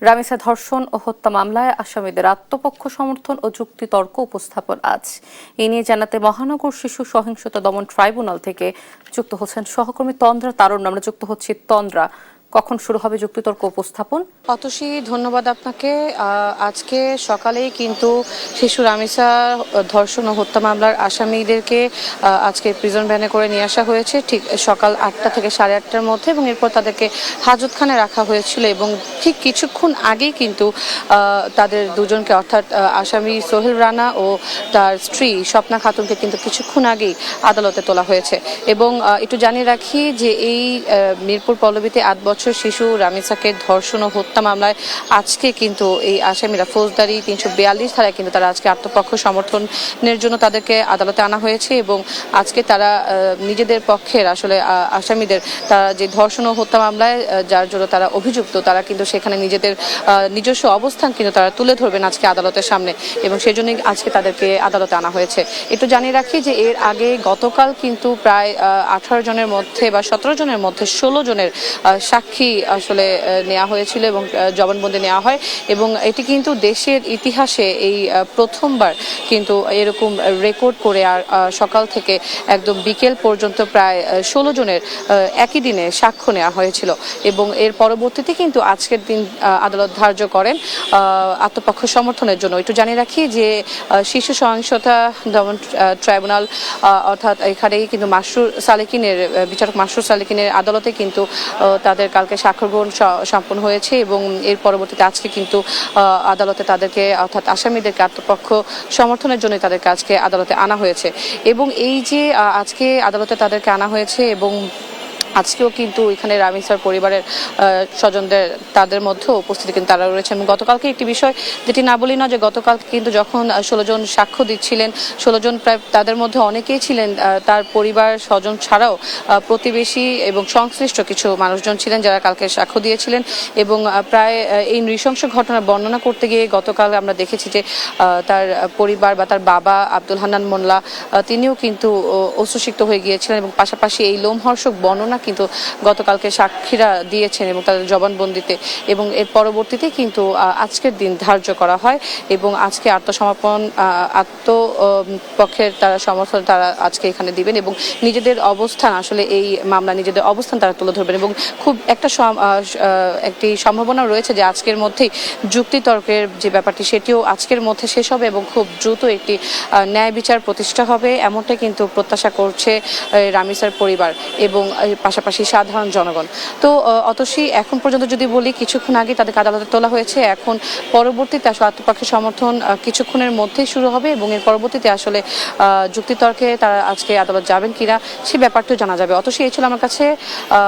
রামিসা ধর্ষণ ও হত্যা মামলায় আসামিদের আত্মপক্ষ সমর্থন ও যুক্তিতর্ক উপস্থাপন আজ। এ নিয়ে জানাতে মহানগর শিশু সহিংসতা দমন ট্রাইব্যুনাল থেকে যুক্ত হচ্ছেন সহকর্মী তন্দ্রা তারুণ্য। আমরা যুক্ত হচ্ছি তন্দ্রা, কখন শুরু হবে যুক্তিতর্ক উপস্থাপন? অতসী, ধন্যবাদ আপনাকে। আজকে সকালেই কিন্তু শিশু রামিসা ধর্ষণ ও হত্যা মামলার আসামিদেরকে আজকে প্রিজন ভ্যানে করে নিয়ে আসা হয়েছে ঠিক সকাল 8টা থেকে 8:30টার মধ্যে, এবং এরপর তাদেরকে হাজতখানে রাখা হয়েছিল। এবং ঠিক কিছুক্ষণ আগেই কিন্তু তাদের দুজনকে, অর্থাৎ আসামি সোহেল রানা ও তার স্ত্রী স্বপ্না খাতুনকে কিন্তু কিছুক্ষণ আগেই আদালতে তোলা হয়েছে। এবং একটু জানিয়ে রাখি যে এই মিরপুর পল্লবীতে 8 বছর শিশু রামিসাকে ধর্ষণ ও হত্যা মামলায় আজকে কিন্তু এই আসামিরা ফৌজদারি 342 ধারায় কিন্তু তারা আজকে আত্মপক্ষ সমর্থনের জন্য তাদেরকে আদালতে আনা হয়েছে। এবং আজকে তারা নিজেদের পক্ষের আসলে আসামিদের, তারা যে ধর্ষণ ও হত্যা মামলায় যার জন্য তারা অভিযুক্ত, তারা কিন্তু সেখানে নিজেদের নিজস্ব অবস্থান কিন্তু তারা তুলে ধরবেন আজকে আদালতের সামনে, এবং সেই জন্যই আজকে তাদেরকে আদালতে আনা হয়েছে। একটু জানিয়ে রাখি যে এর আগে গতকাল কিন্তু প্রায় 18 জনের মধ্যে বা 17 জনের মধ্যে 16 জনের সাক্ষী আসলে নেওয়া হয়েছিল এবং জবানবন্দি নেওয়া হয়। এবং এটি কিন্তু দেশের ইতিহাসে এই প্রথমবার কিন্তু এরকম রেকর্ড করে আর সকাল থেকে একদম বিকেল পর্যন্ত প্রায় 16 জনের একই দিনে সাক্ষ্য নেওয়া হয়েছিল। এবং এর পরবর্তীতে কিন্তু আজকের দিন আদালত ধার্য করেন আত্মপক্ষ সমর্থনের জন্য। একটু জানিয়ে রাখি যে শিশু সহিংসতা দমন ট্রাইব্যুনাল, অর্থাৎ এখানেই কিন্তু বিচারক মাসরুর সালেকিনের আদালতে কিন্তু তাদের কালকে সাক্ষ্য গ্রহণ সম্পন্ন হয়েছে। এবং এর পরবর্তীতে আজকে কিন্তু আদালতে তাদেরকে, অর্থাৎ আসামিদেরকে আত্মপক্ষ সমর্থনের জন্য তাদেরকে আজকে আদালতে আনা হয়েছে। এবং এই যে আজকে আদালতে তাদেরকে আনা হয়েছে, এবং আজকেও কিন্তু এখানে রামিসার পরিবারের স্বজনদের, তাদের মধ্যেও উপস্থিতি কিন্তু তারা রয়েছে। এবং গতকালকে একটি বিষয় যেটি না বলি না, যে গতকাল কিন্তু যখন 16 জন সাক্ষ্য দিচ্ছিলেন, 16 জন প্রায় তাদের মধ্যে অনেকেই ছিলেন তার পরিবার স্বজন ছাড়াও প্রতিবেশী এবং সংশ্লিষ্ট কিছু মানুষজন ছিলেন যারা কালকে সাক্ষ্য দিয়েছিলেন। এবং প্রায় এই নৃশংস ঘটনার বর্ণনা করতে গিয়ে গতকাল আমরা দেখেছি যে তার পরিবার বা তার বাবা আব্দুল হান্নান মোল্লা, তিনিও কিন্তু অশ্রুসিক্ত হয়ে গিয়েছিলেন। এবং পাশাপাশি এই লোমহর্ষক বর্ণনা কিন্তু গতকালকে সাক্ষীরা দিয়েছেন এবং তাদের জবানবন্দিতে। এবং এর পরবর্তীতে কিন্তু আজকের দিন ধার্য করা হয়, এবং আজকে আত্মপক্ষের তারা সমর্থন তারা আজকে এখানে দিবেন এবং নিজেদের অবস্থান, আসলে এই মামলা নিজেদের অবস্থান তারা তুলে ধরবেন। এবং খুব একটি সম্ভাবনা রয়েছে যে আজকের মধ্যেই যুক্তিতর্কের যে ব্যাপারটি সেটিও আজকের মধ্যে শেষ হবে এবং খুব দ্রুত একটি ন্যায় বিচার প্রতিষ্ঠা হবে, এমনটাই কিন্তু প্রত্যাশা করছে রামিসার পরিবার এবং পাশাপাশি সাধারণ জনগণ। তো অতসী, এখন পর্যন্ত যদি বলি, কিছুক্ষণ আগে তাদেরকে আদালতে তোলা হয়েছে। এখন পরবর্তীতে আসলে আত্মপক্ষের সমর্থন কিছুক্ষণের মধ্যেই শুরু হবে, এবং এর পরবর্তীতে আসলে যুক্তিতর্কে তারা আজকে আদালত যাবেন কিনা সে ব্যাপারটিও জানা যাবে। অতসী, এই ছিল আমার কাছে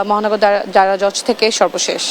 মহানগর দায়রা জজ থেকে সর্বশেষ।